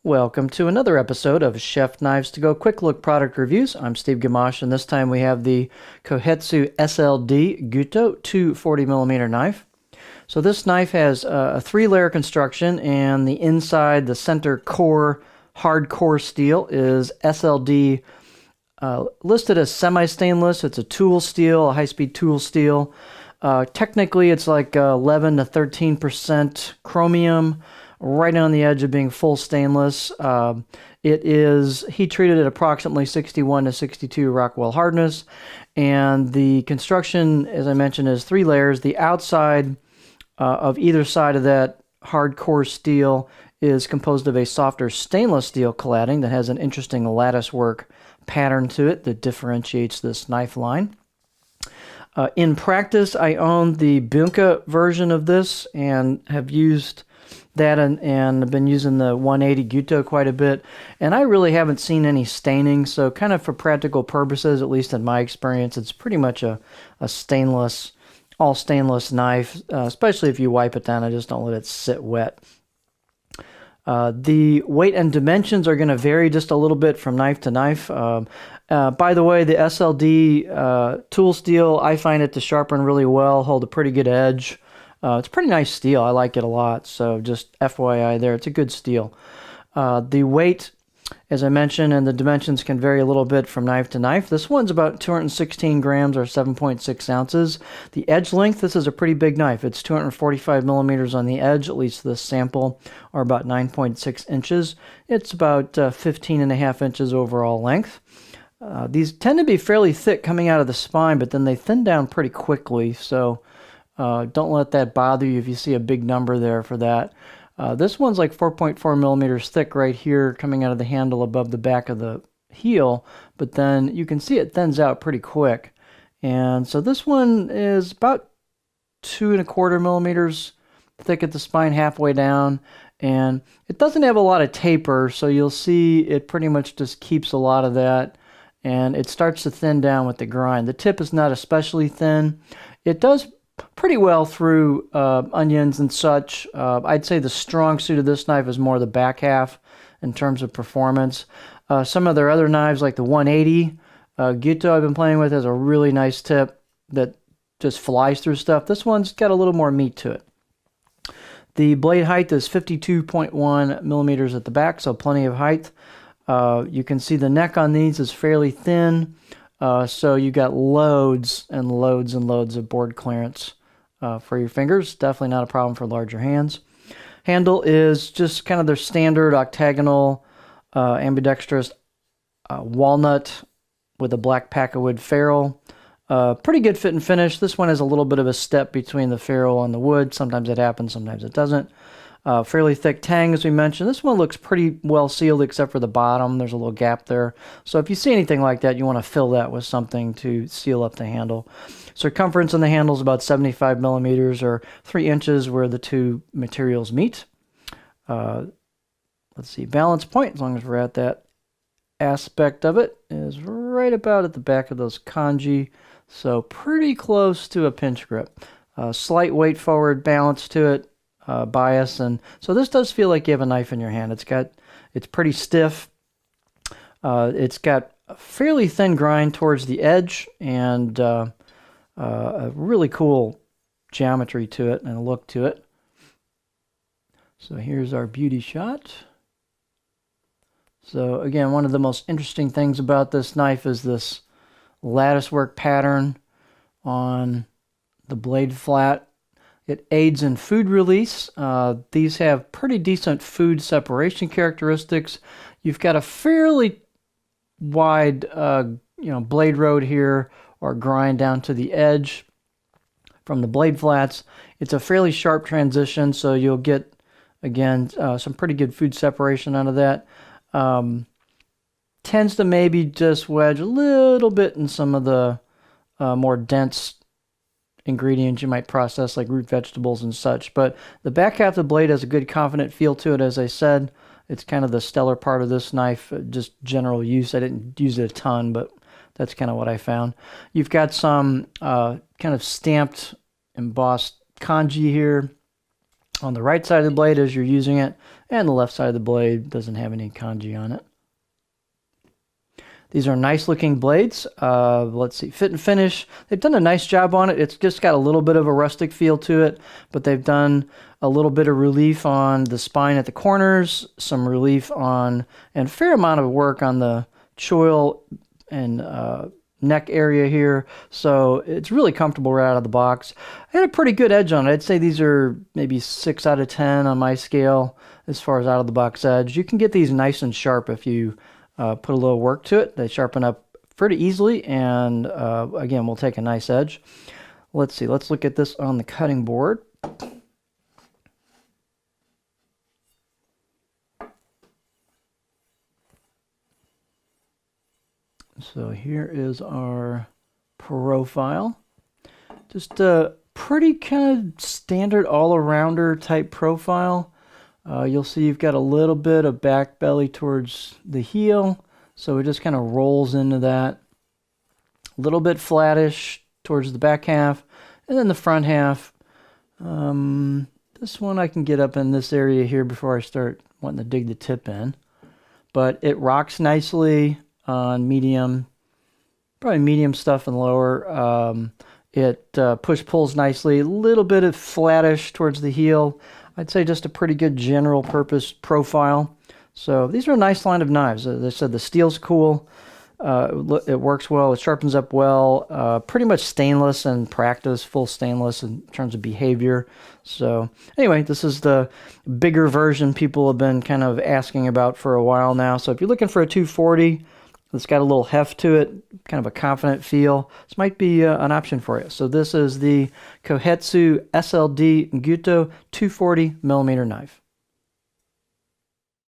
Welcome to another episode of Chef Knives to Go Quick Look Product Reviews. I'm Steve Gamache, and this time we have the Kohetsu SLD Gyuto 240mm knife. So this knife has a three-layer construction, and the inside, the center core, hardcore steel is SLD, listed as semi-stainless. It's a tool steel, a high-speed tool steel. Technically, it's like 11 to 13% chromium, right on the edge of being full stainless. It is heat treated at approximately 61 to 62 Rockwell hardness, and the construction, as I mentioned, is three layers. The outside of either side of that hardcore steel is composed of a softer stainless steel cladding that has an interesting lattice work pattern to it that differentiates this knife line. In practice, I own the Bunka version of this and have used that and I've been using the 180 Gyuto quite a bit, and I really haven't seen any staining, so kind of for practical purposes, at least in my experience, it's pretty much a stainless, all stainless knife, especially if you wipe it down and just don't let it sit wet. The weight and dimensions are going to vary just a little bit from knife to knife. By the way, the SLD tool steel, I find it to sharpen really well, hold a pretty good edge. It's a pretty nice steel. I like it a lot, so just FYI there. It's a good steel. The weight, as I mentioned, and the dimensions can vary a little bit from knife to knife. This one's about 216 grams or 7.6 ounces. The edge length, this is a pretty big knife. It's 245 millimeters on the edge, at least this sample, or about 9.6 inches. It's about 15 and a half inches overall length. These tend to be fairly thick coming out of the spine, but then they thin down pretty quickly, so don't let that bother you if you see a big number there for that. This one's like 4.4 millimeters thick right here coming out of the handle above the back of the heel, but then you can see it thins out pretty quick. And so this one is about 2.25 millimeters thick at the spine halfway down, and it doesn't have a lot of taper, so you'll see it pretty much just keeps a lot of that, and it starts to thin down with the grind. The tip is not especially thin. It does pretty well through onions and such. I'd say the strong suit of this knife is more the back half in terms of performance. Some of their other knives, like the 180 Gyuto I've been playing with, has a really nice tip that just flies through stuff. This one's got a little more meat to it. The blade height is 52.1 millimeters at the back, so plenty of height. You can see the neck on these is fairly thin. So you got loads and loads and loads of board clearance for your fingers. Definitely not a problem for larger hands. Handle is just kind of their standard octagonal ambidextrous walnut with a black pack-of-wood ferrule. Pretty good fit and finish. This one has a little bit of a step between the ferrule and the wood. Sometimes it happens, sometimes it doesn't. Fairly thick tang, as we mentioned. This one looks pretty well sealed except for the bottom. There's a little gap there. So if you see anything like that, you want to fill that with something to seal up the handle. Circumference on the handle is about 75 millimeters or 3 inches where the two materials meet. Let's see, balance point, as long as we're at that aspect of it, is right about at the back of those kanji. So pretty close to a pinch grip. Slight weight forward balance to it. Bias, and so this does feel like you have a knife in your hand. It's pretty stiff. It's got a fairly thin grind towards the edge, and a really cool geometry to it and a look to it. So here's our beauty shot. So again, one of the most interesting things about this knife is this lattice work pattern on the blade flat. It aids in food release. These have pretty decent food separation characteristics. You've got a fairly wide, blade road here, or grind down to the edge from the blade flats. It's a fairly sharp transition, so you'll get, again, some pretty good food separation out of that. Tends to maybe just wedge a little bit in some of the more dense ingredients you might process, like root vegetables and such, but the back half of the blade has a good confident feel to it. As I said, it's kind of the stellar part of this knife, just general use. I didn't use it a ton, but that's kind of what I found. You've got some kind of stamped, embossed kanji here. on the right side of the blade as you're using it, and the left side of the blade doesn't have any kanji on it. These are nice looking blades. Let's see, fit and finish. They've done a nice job on it. It's just got a little bit of a rustic feel to it, but they've done a little bit of relief on the spine at the corners, some relief on, and a fair amount of work on the choil and neck area here. So it's really comfortable right out of the box. I had a pretty good edge on it. I'd say these are maybe 6 out of 10 on my scale as far as out of the box edge. You can get these nice and sharp if you put a little work to it. They sharpen up pretty easily, and again, we'll take a nice edge. Let's see, let's look at this on the cutting board. So here is our profile. Just a pretty kind of standard all-arounder type profile. You'll see you've got a little bit of back belly towards the heel, so it just kind of rolls into that. A little bit flattish towards the back half, and then the front half. This one I can get up in this area here before I start wanting to dig the tip in. But it rocks nicely on medium, probably medium stuff and lower. It push-pulls nicely, a little bit of flattish towards the heel. I'd say just a pretty good general purpose profile. So these are a nice line of knives. As I said, the steel's cool. It works well. It sharpens up well. Pretty much stainless in practice, full stainless in terms of behavior. So anyway, this is the bigger version people have been kind of asking about for a while now. So if you're looking for a 240, it's got a little heft to it, kind of a confident feel, this might be an option for you. So this is the Kohetsu SLD Gyuto 240 millimeter knife.